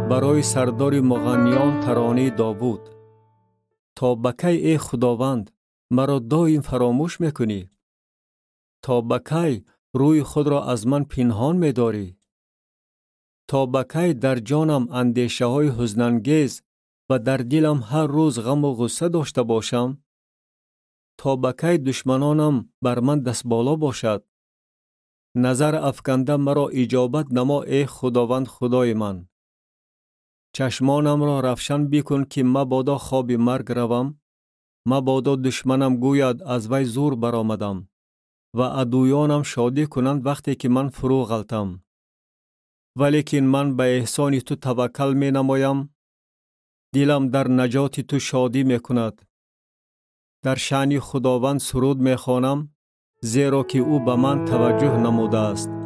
برای سردار مغنیان ترانه داوود. تا بکی ای خداوند مرا دائم فراموش میکنی؟ تا بکی روی خود را از من پنهان می‌داری؟ تا بکی در جانم اندیشه های حزن‌انگیز و در دلم هر روز غم و غصه داشته باشم؟ تا بکی دشمنانم بر من دست بالا باشد؟ نظر افکنده مرا اجابت نما ای خداوند خدای من. چشمانم را روشن بکن که مبادا خواب مرگ روم، مبادا دشمنم گوید از وی زور برآمدم و عدویانم شادی کنند وقتی که من فرو غلطم. ولیکن من به احسان تو توکل می نمایم، دلم در نجات تو شادی می کند. در شأن خداوند سرود می خوانم، زیرا که او به من توجه نموده است.